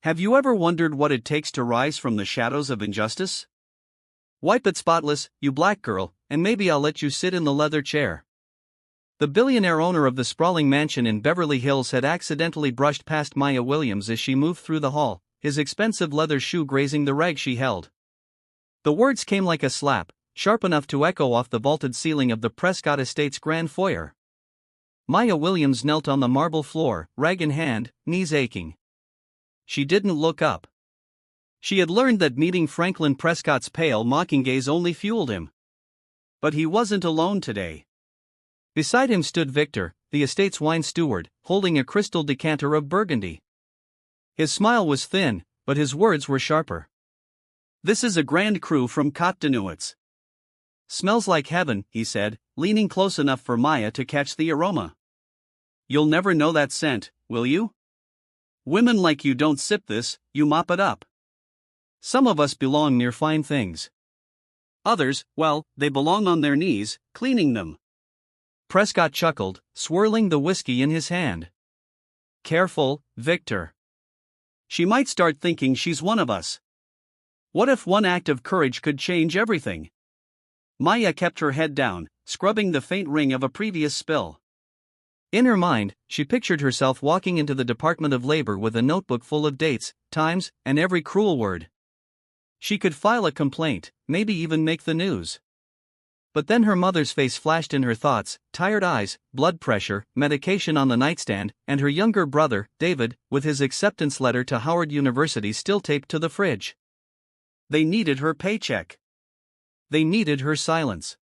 Have you ever wondered what it takes to rise from the shadows of injustice? Wipe it spotless, you black girl, and maybe I'll let you sit in the leather chair. The billionaire owner of the sprawling mansion in Beverly Hills had accidentally brushed past Maya Williams as she moved through the hall, his expensive leather shoe grazing the rag she held. The words came like a slap, sharp enough to echo off the vaulted ceiling of the Prescott Estate's grand foyer. Maya Williams knelt on the marble floor, rag in hand, knees aching. She didn't look up. She had learned that meeting Franklin Prescott's pale, mocking gaze only fueled him. But he wasn't alone today. Beside him stood Victor, the estate's wine steward, holding a crystal decanter of Burgundy. His smile was thin, but his words were sharper. "This is a grand cru from Côte de Nuits. Smells like heaven," he said, leaning close enough for Maya to catch the aroma. "You'll never know that scent, will you? Women like you don't sip this, you mop it up. Some of us belong near fine things. Others, well, they belong on their knees, cleaning them." Prescott chuckled, swirling the whiskey in his hand. "Careful, Victor. She might start thinking she's one of us. What if one act of courage could change everything?" Maya kept her head down, scrubbing the faint ring of a previous spill. In her mind, she pictured herself walking into the Department of Labor with a notebook full of dates, times, and every cruel word. She could file a complaint, maybe even make the news. But then her mother's face flashed in her thoughts, tired eyes, blood pressure, medication on the nightstand, and her younger brother, David, with his acceptance letter to Howard University still taped to the fridge. They needed her paycheck. They needed her silence.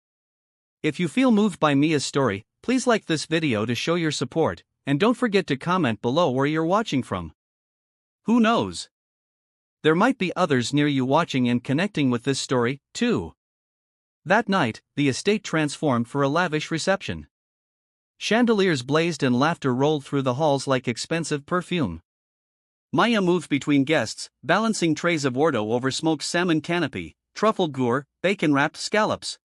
If you feel moved by Mia's story, please like this video to show your support, and don't forget to comment below where you're watching from. Who knows? There might be others near you watching and connecting with this story, too. That night, the estate transformed for a lavish reception. Chandeliers blazed and laughter rolled through the halls like expensive perfume. Maya moved between guests, balancing trays of ordo over smoked salmon canopy, truffled gour, bacon-wrapped scallops.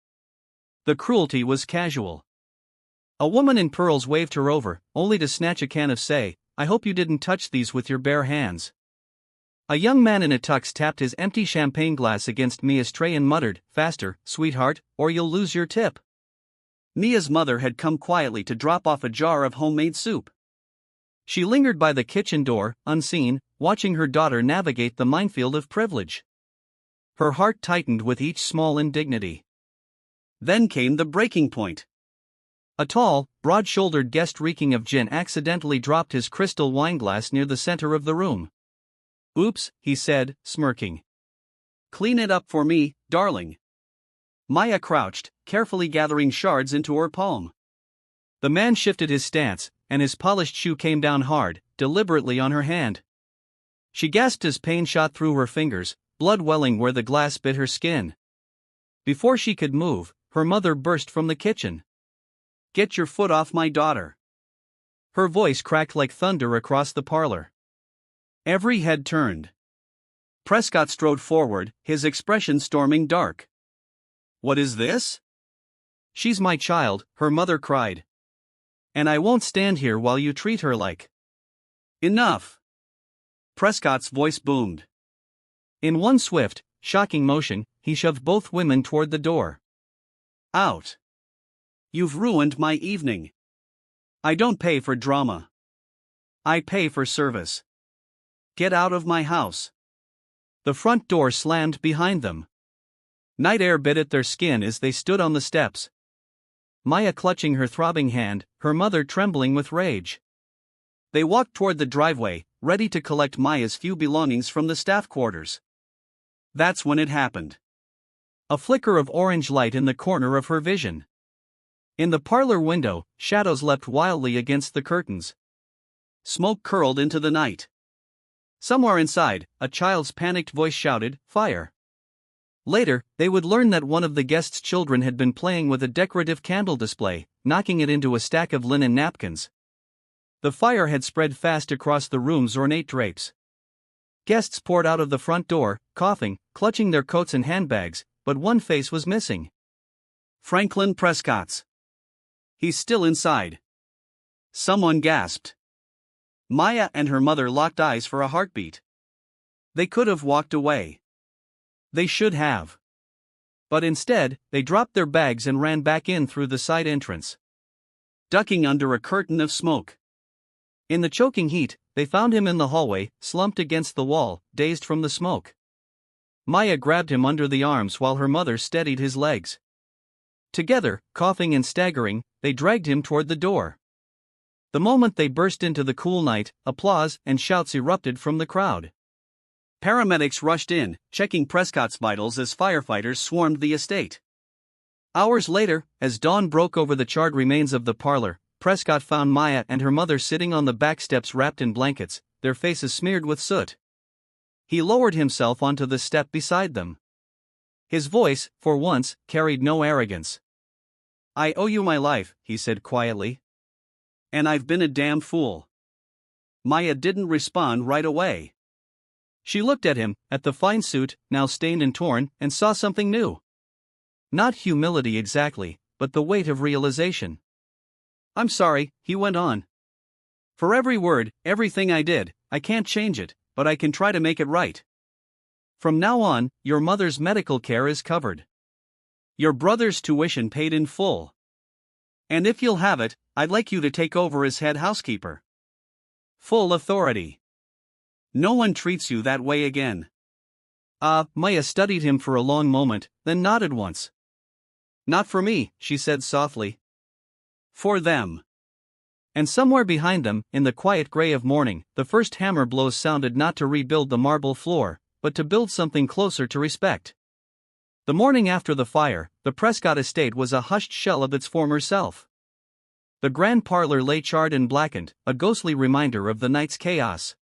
The cruelty was casual. A woman in pearls waved her over, only to snatch a can of say, "I hope you didn't touch these with your bare hands." A young man in a tux tapped his empty champagne glass against Mia's tray and muttered, "Faster, sweetheart, or you'll lose your tip." Mia's mother had come quietly to drop off a jar of homemade soup. She lingered by the kitchen door, unseen, watching her daughter navigate the minefield of privilege. Her heart tightened with each small indignity. Then came the breaking point. A tall, broad-shouldered guest reeking of gin accidentally dropped his crystal wineglass near the center of the room. "Oops," he said, smirking. "Clean it up for me, darling." Maya crouched, carefully gathering shards into her palm. The man shifted his stance, and his polished shoe came down hard, deliberately on her hand. She gasped as pain shot through her fingers, blood welling where the glass bit her skin. Before she could move, her mother burst from the kitchen. "Get your foot off my daughter." Her voice cracked like thunder across the parlor. Every head turned. Prescott strode forward, his expression storming dark. "What is this?" "She's my child," her mother cried. "And I won't stand here while you treat her like..." "Enough!" Prescott's voice boomed. In one swift, shocking motion, he shoved both women toward the door. "Out! You've ruined my evening. I don't pay for drama. I pay for service. Get out of my house." The front door slammed behind them. Night air bit at their skin as they stood on the steps. Maya clutching her throbbing hand, her mother trembling with rage. They walked toward the driveway, ready to collect Maya's few belongings from the staff quarters. That's when it happened. A flicker of orange light in the corner of her vision. In the parlor window, shadows leapt wildly against the curtains. Smoke curled into the night. Somewhere inside, a child's panicked voice shouted, "Fire!" Later, they would learn that one of the guests' children had been playing with a decorative candle display, knocking it into a stack of linen napkins. The fire had spread fast across the room's ornate drapes. Guests poured out of the front door, coughing, clutching their coats and handbags, but one face was missing. Franklin Prescott's. "He's still inside." Someone gasped. Maya and her mother locked eyes for a heartbeat. They could have walked away. They should have. But instead, they dropped their bags and ran back in through the side entrance, ducking under a curtain of smoke. In the choking heat, they found him in the hallway, slumped against the wall, dazed from the smoke. Maya grabbed him under the arms while her mother steadied his legs. Together, coughing and staggering, they dragged him toward the door. The moment they burst into the cool night, applause and shouts erupted from the crowd. Paramedics rushed in, checking Prescott's vitals as firefighters swarmed the estate. Hours later, as dawn broke over the charred remains of the parlor, Prescott found Maya and her mother sitting on the back steps wrapped in blankets, their faces smeared with soot. He lowered himself onto the step beside them. His voice, for once, carried no arrogance. "I owe you my life," he said quietly. "And I've been a damn fool." Maya didn't respond right away. She looked at him, at the fine suit, now stained and torn, and saw something new. Not humility exactly, but the weight of realization. "I'm sorry," he went on. "For every word, everything I did, I can't change it, but I can try to make it right. From now on, your mother's medical care is covered. Your brother's tuition paid in full. And if you'll have it, I'd like you to take over as head housekeeper. Full authority. No one treats you that way again." Maya studied him for a long moment, then nodded once. "Not for me," she said softly. "For them." And somewhere behind them, in the quiet gray of morning, the first hammer blows sounded not to rebuild the marble floor, but to build something closer to respect. The morning after the fire, the Prescott estate was a hushed shell of its former self. The grand parlor lay charred and blackened, a ghostly reminder of the night's chaos.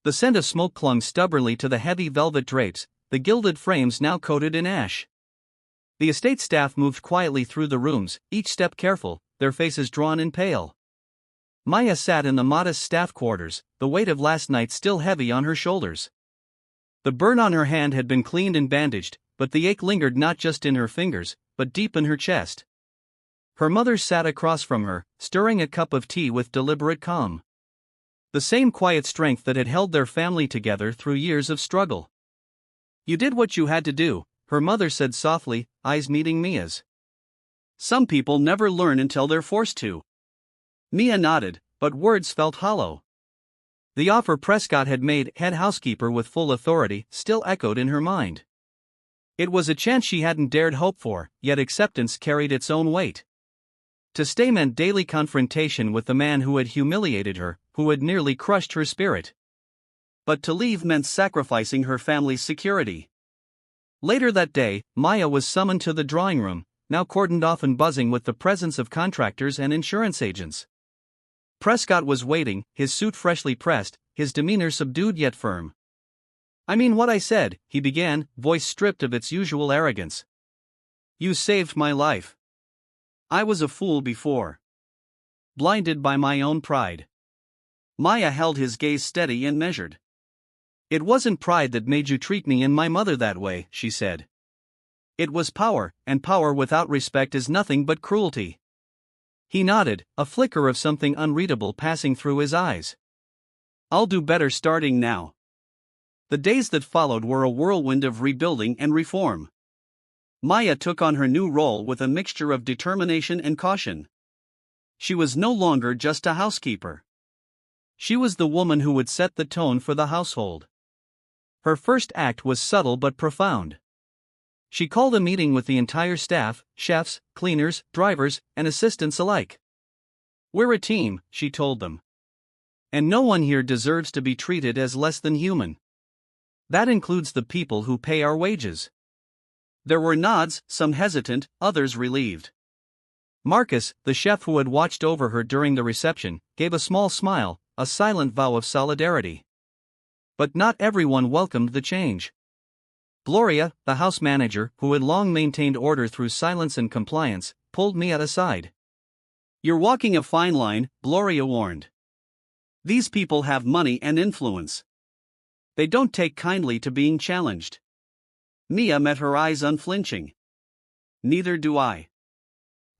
The scent of smoke clung stubbornly to the heavy velvet drapes, the gilded frames now coated in ash. The estate staff moved quietly through the rooms, each step careful, their faces drawn and pale. Maya sat in the modest staff quarters, the weight of last night still heavy on her shoulders. The burn on her hand had been cleaned and bandaged, but the ache lingered not just in her fingers, but deep in her chest. Her mother sat across from her, stirring a cup of tea with deliberate calm. The same quiet strength that had held their family together through years of struggle. "You did what you had to do," her mother said softly, eyes meeting Mia's. "Some people never learn until they're forced to." Mia nodded, but words felt hollow. The offer Prescott had made, head housekeeper with full authority, still echoed in her mind. It was a chance she hadn't dared hope for, yet acceptance carried its own weight. To stay meant daily confrontation with the man who had humiliated her, who had nearly crushed her spirit. But to leave meant sacrificing her family's security. Later that day, Maya was summoned to the drawing room, now cordoned off and buzzing with the presence of contractors and insurance agents. Prescott was waiting, his suit freshly pressed, his demeanor subdued yet firm. "I mean what I said," he began, voice stripped of its usual arrogance. "You saved my life. I was a fool before. Blinded by my own pride." Maya held his gaze steady and measured. "It wasn't pride that made you treat me and my mother that way," she said. "It was power, and power without respect is nothing but cruelty." He nodded, a flicker of something unreadable passing through his eyes. "I'll do better starting now." The days that followed were a whirlwind of rebuilding and reform. Maya took on her new role with a mixture of determination and caution. She was no longer just a housekeeper. She was the woman who would set the tone for the household. Her first act was subtle but profound. She called a meeting with the entire staff, chefs, cleaners, drivers, and assistants alike. "We're a team," she told them. "And no one here deserves to be treated as less than human. That includes the people who pay our wages." There were nods, some hesitant, others relieved. Marcus, the chef who had watched over her during the reception, gave a small smile, a silent vow of solidarity. But not everyone welcomed the change. Gloria, the house manager, who had long maintained order through silence and compliance, pulled Mia aside. "You're walking a fine line," Gloria warned. "These people have money and influence. They don't take kindly to being challenged." Mia met her eyes unflinching. "Neither do I."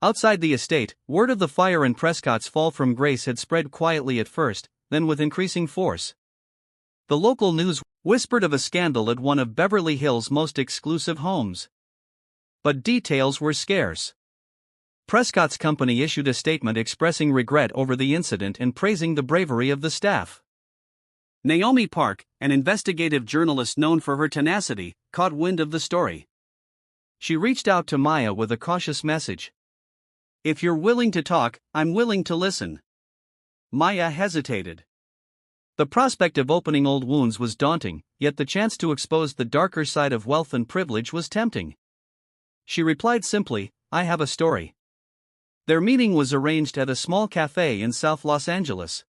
Outside the estate, word of the fire and Prescott's fall from grace had spread quietly at first, then with increasing force. The local news whispered of a scandal at one of Beverly Hills' most exclusive homes. But details were scarce. Prescott's company issued a statement expressing regret over the incident and praising the bravery of the staff. Naomi Park, an investigative journalist known for her tenacity, caught wind of the story. She reached out to Maya with a cautious message. "If you're willing to talk, I'm willing to listen." Maya hesitated. The prospect of opening old wounds was daunting, yet the chance to expose the darker side of wealth and privilege was tempting. She replied simply, "I have a story." Their meeting was arranged at a small cafe in South Los Angeles.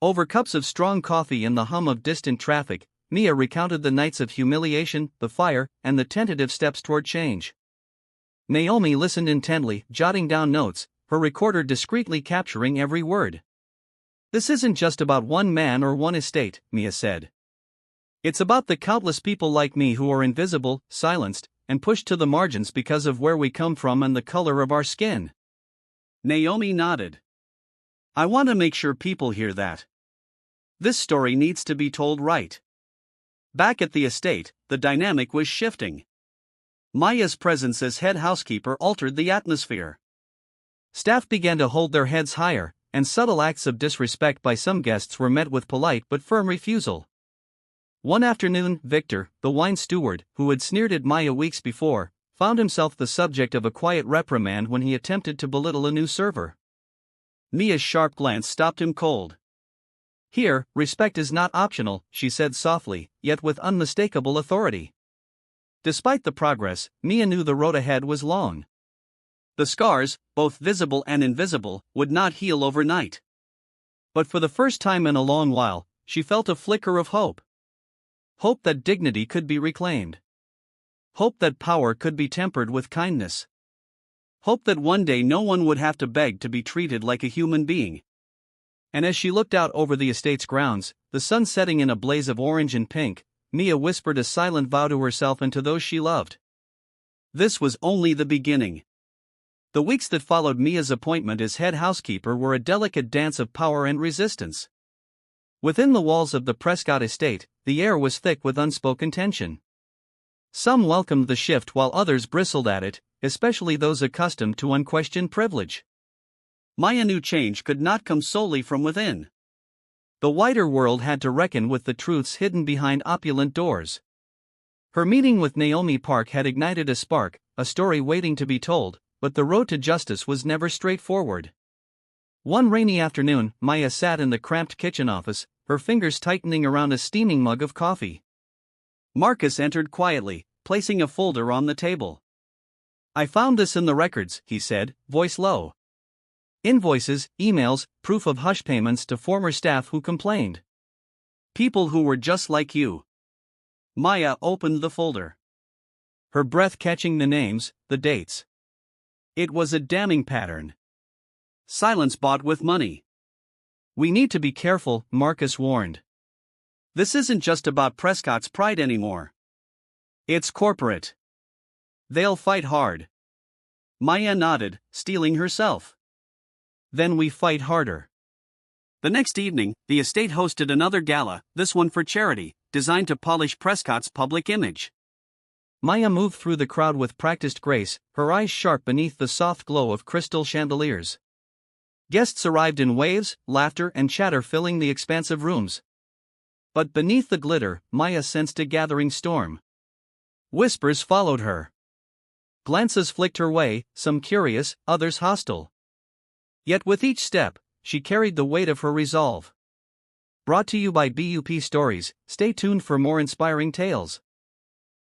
Over cups of strong coffee and the hum of distant traffic, Mia recounted the nights of humiliation, the fire, and the tentative steps toward change. Naomi listened intently, jotting down notes, her recorder discreetly capturing every word. "This isn't just about one man or one estate," Mia said. "It's about the countless people like me who are invisible, silenced, and pushed to the margins because of where we come from and the color of our skin." Naomi nodded. "I want to make sure people hear that. This story needs to be told right." Back at the estate, the dynamic was shifting. Maya's presence as head housekeeper altered the atmosphere. Staff began to hold their heads higher, and subtle acts of disrespect by some guests were met with polite but firm refusal. One afternoon, Victor, the wine steward, who had sneered at Maya weeks before, found himself the subject of a quiet reprimand when he attempted to belittle a new server. Mia's sharp glance stopped him cold. "Here, respect is not optional," she said softly, yet with unmistakable authority. Despite the progress, Mia knew the road ahead was long. The scars, both visible and invisible, would not heal overnight. But for the first time in a long while, she felt a flicker of hope. Hope that dignity could be reclaimed. Hope that power could be tempered with kindness. Hope that one day no one would have to beg to be treated like a human being. And as she looked out over the estate's grounds, the sun setting in a blaze of orange and pink, Mia whispered a silent vow to herself and to those she loved. This was only the beginning. The weeks that followed Mia's appointment as head housekeeper were a delicate dance of power and resistance. Within the walls of the Prescott estate, the air was thick with unspoken tension. Some welcomed the shift while others bristled at it, especially those accustomed to unquestioned privilege. Maya knew change could not come solely from within. The wider world had to reckon with the truths hidden behind opulent doors. Her meeting with Naomi Park had ignited a spark, a story waiting to be told, but the road to justice was never straightforward. One rainy afternoon, Maya sat in the cramped kitchen office, her fingers tightening around a steaming mug of coffee. Marcus entered quietly, placing a folder on the table. "I found this in the records," he said, voice low. "Invoices, emails, proof of hush payments to former staff who complained. People who were just like you." Maya opened the folder. Her breath catching the names, the dates. It was a damning pattern. Silence bought with money. "We need to be careful," Marcus warned. "This isn't just about Prescott's pride anymore. It's corporate. They'll fight hard." Maya nodded, steeling herself. "Then we fight harder." The next evening, the estate hosted another gala, this one for charity, designed to polish Prescott's public image. Maya moved through the crowd with practiced grace, her eyes sharp beneath the soft glow of crystal chandeliers. Guests arrived in waves, laughter and chatter filling the expansive rooms. But beneath the glitter, Maya sensed a gathering storm. Whispers followed her. Glances flicked her way, some curious, others hostile. Yet with each step, she carried the weight of her resolve. Brought to you by BUP Stories, stay tuned for more inspiring tales.